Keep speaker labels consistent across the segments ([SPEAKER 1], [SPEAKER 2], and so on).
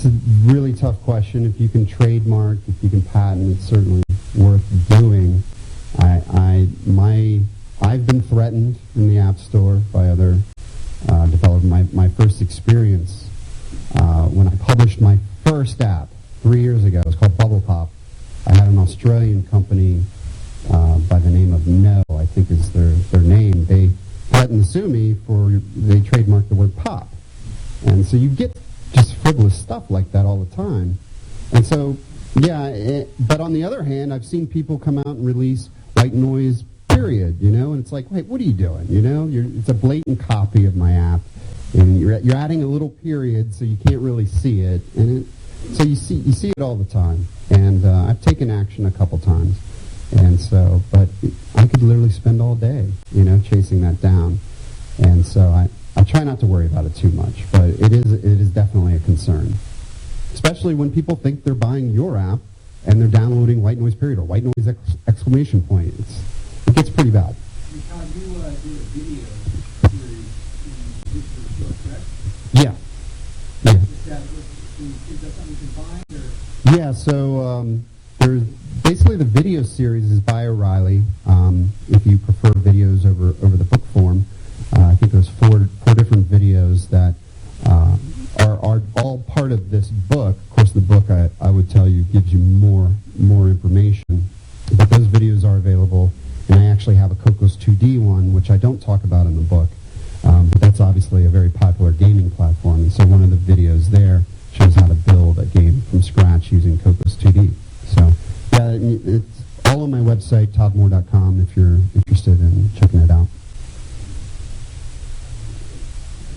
[SPEAKER 1] That's a really tough question. If you can trademark, if you can patent, it's certainly worth doing. I've been threatened in the App Store by other developers. My first experience when I published my first app 3 years ago, it was called Bubble Pop. I had an Australian company by the name of No, I think is their name. They threatened to sue me they trademarked the word pop. And so you get just frivolous stuff like that all the time. And so, yeah, but on the other hand, I've seen people come out and release white noise, period, and it's like, wait, what are you doing? It's a blatant copy of my app, and you're adding a little period so you can't really see it, and so you see it all the time. And I've taken action a couple times, and so, but I could literally spend all day, chasing that down, and so I try not to worry about it too much, but it is definitely a concern, especially when people think they're buying your app and they're downloading white noise period or white noise exclamation point. It gets pretty bad.
[SPEAKER 2] Todd, you did a video series in History Show, correct?
[SPEAKER 1] Yeah.
[SPEAKER 2] Is that something you can find? Or?
[SPEAKER 1] Yeah, so there's basically the video series is by O'Reilly. If you prefer videos over the book form, I think there's four different videos that are all part of this book. Of course, the book, I would tell you, gives you more information. But those videos are available, and I actually have a Cocos 2D one, which I don't talk about in the book. But that's obviously a very popular gaming platform. And so one of the videos there shows how to build a game from scratch using Cocos 2D. So, yeah, it's all on my website, toddmoore.com, if you're interested in checking it out.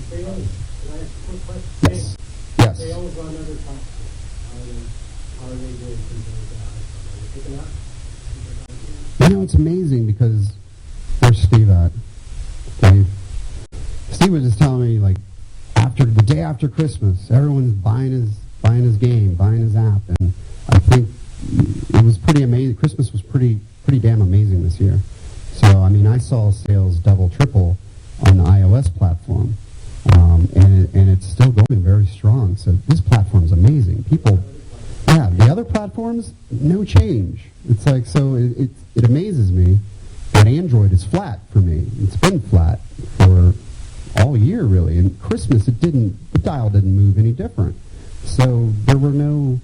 [SPEAKER 3] Sales, can I ask a quick question?
[SPEAKER 1] Yes.
[SPEAKER 3] Sales on other platforms, how are they doing compared to iPhone? Are they picking up?
[SPEAKER 1] It's amazing because where's Steve at? Dave? Steve was just telling me, like, the day after Christmas, everyone's buying his game, buying his app, and I think it was pretty amazing. Christmas was pretty damn amazing this year. So, I mean, I saw sales double, triple on the iOS platform. And it's still going very strong. So this platform's amazing. The other platforms, no change. It's like, so it amazes me that Android is flat for me. It's been flat for all year, really. And Christmas, the dial didn't move any different. So there were no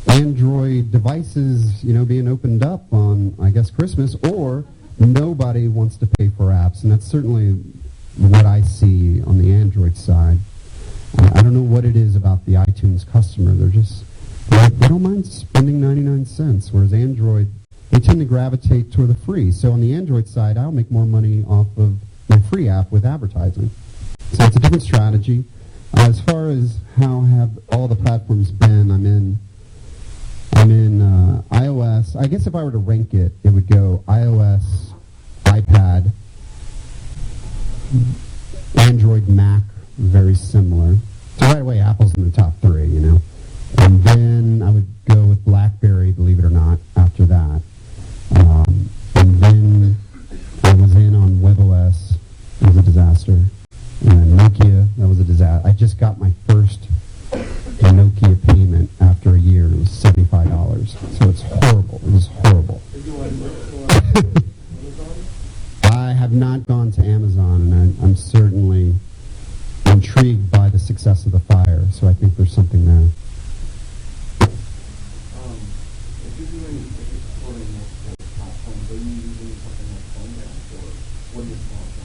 [SPEAKER 1] Android devices, being opened up on, I guess, Christmas, or nobody wants to pay for apps. And that's certainly what I see on the Android side. I don't know what it is about the iTunes customer. They don't mind spending 99 cents, whereas Android, they tend to gravitate toward the free. So on the Android side, I'll make more money off of my free app with advertising. So it's a different strategy. As far as how have all the platforms been, I'm in iOS. I guess if I were to rank it, it would go iOS, iPad, Android, Mac, very similar. So right away, Apple's in the top three, And then I would go with BlackBerry, believe it or not, after that. And then I was in on WebOS. It was a disaster. And Nokia, that was a disaster. I just got my first Nokia payment after a year. It was $75. So it's horrible. It was horrible. I have not gone to Amazon, and I'm certainly intrigued by the success of the Fire, so I think there's something there.
[SPEAKER 4] If you're doing exploring multiple platforms, are you using something like PhoneGap, or what are your thoughts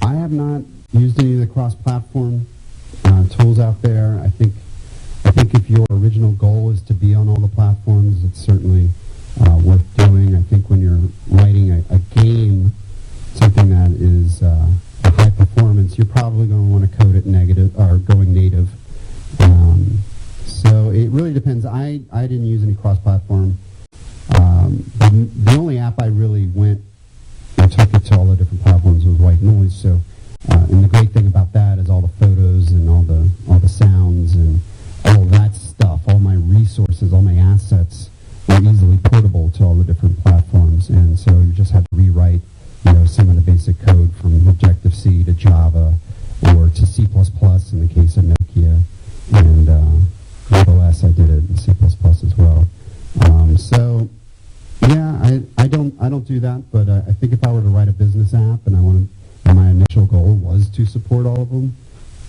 [SPEAKER 4] on
[SPEAKER 1] I have not used any of the cross-platform tools out there. I think if your original goal is to be on all the platforms, it's certainly worth doing. I think when you're writing a game, something that is a high performance, you're probably going to want to code it negative or going native. So it really depends. I didn't use any cross-platform. The only app I really went and took it to all the different platforms was White Noise. So, and the great thing about that is all the photos and all the sounds and all that stuff, all my resources, all my assets were easily portable to all the different platforms. And so you just had to rewrite, some of the basic code from Objective-C to Java or to C++ in the case of Nokia. And don't do that, but I think if I were to write a business app and my initial goal was to support all of them,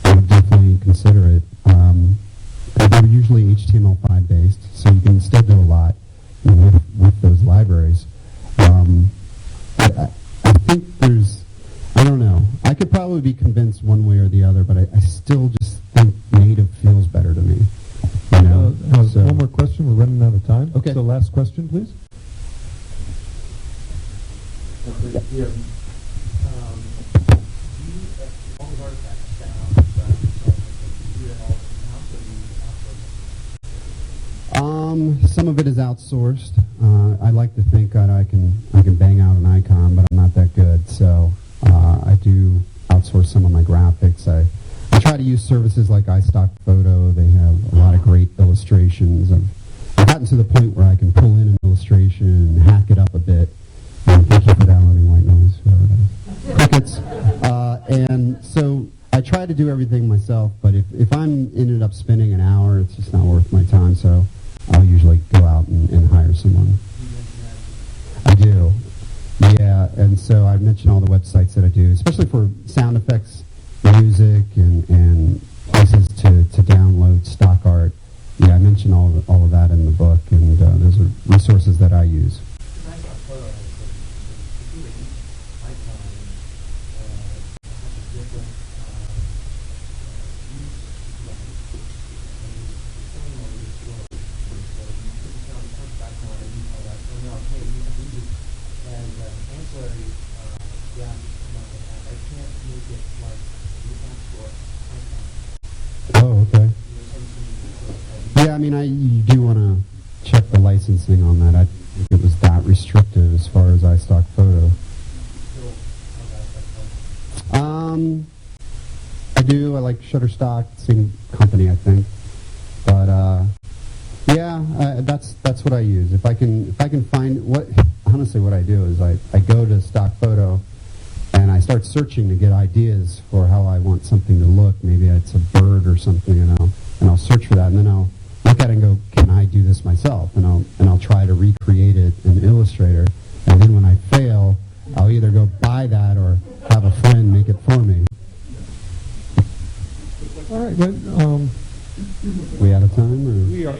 [SPEAKER 1] I would definitely consider it. They're usually HTML5 based, so you can still do a lot with those libraries. But I think I don't know. I could probably be convinced one way or the other, but I still just think native feels better to me.
[SPEAKER 5] One more question. We're running out of time.
[SPEAKER 1] Okay.
[SPEAKER 5] So last question, please.
[SPEAKER 3] Yeah. All the artifacts down, do you do that all in-house, or do you outsource it?
[SPEAKER 1] Some of it is outsourced. I like to think that I can bang out an icon, but I'm not that good. So I do outsource some of my graphics. I try to use services like iStock Photo. They have a lot of great illustrations. I've gotten to the point where I can pull in an illustration and hack it up a bit. Thank you for downloading white noise. Crickets. And so I try to do everything myself, but if I'm ended up spending an hour, it's just not worth my time. So I'll usually go out and hire someone. I do. Yeah, and so I mentioned all the websites that I do, especially for sound effects, music, and places to download stock art. Yeah, I mentioned all of that in the book, and those are resources that I use. Oh, okay. Yeah, I mean, you do want to check the licensing on that. I think it was that restrictive as far as iStock Photo. I do. I like Shutterstock, same company, I think. But yeah, that's what I use. If I can find honestly what I do is I go to stock photo and I start searching to get ideas for how I want something to look. Maybe it's a bird or something, and I'll search for that, and then I'll look at it and go, can I do this myself? And I'll try to recreate it in Illustrator, and then when I fail, I'll either go buy that or have a friend make it for me.
[SPEAKER 5] All right, good.
[SPEAKER 1] We out of time? Or?
[SPEAKER 5] We are.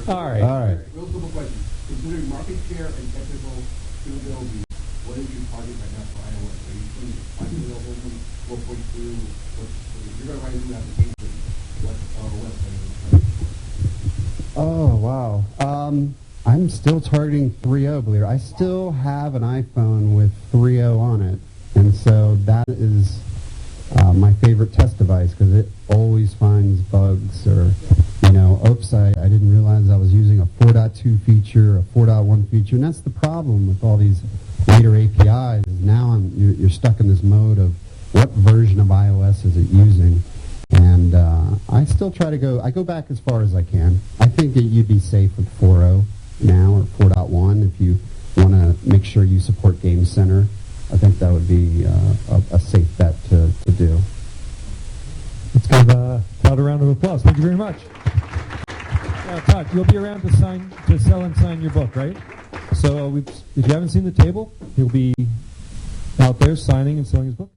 [SPEAKER 5] All right.
[SPEAKER 1] All right.
[SPEAKER 4] Real simple question. Considering market share and technical suitability, what is your target right now for iOS? Are you seeing 5.0, 4.2? If you're going to write a new application, what OS are you?
[SPEAKER 1] Oh, wow. I'm still targeting 3.0, believe it. I still have an iPhone with 3.0 on it, and so that is my favorite test device because it always finds bugs or, oops, I didn't realize I was using a 4.2 feature, a 4.1 feature, and that's the problem with all these later APIs. Now you're stuck in this mode of what version of iOS is it using, and I still try to go back as far as I can. I think that you'd be safe with 4.0 now or 4.1 if you want to make sure you support Game Center. I think that would be a safe bet to do.
[SPEAKER 5] Let's give Todd a round of applause. Thank you very much. Todd, you'll be around to sell and sign your book, right? So if you haven't seen the table, he'll be out there signing and selling his book.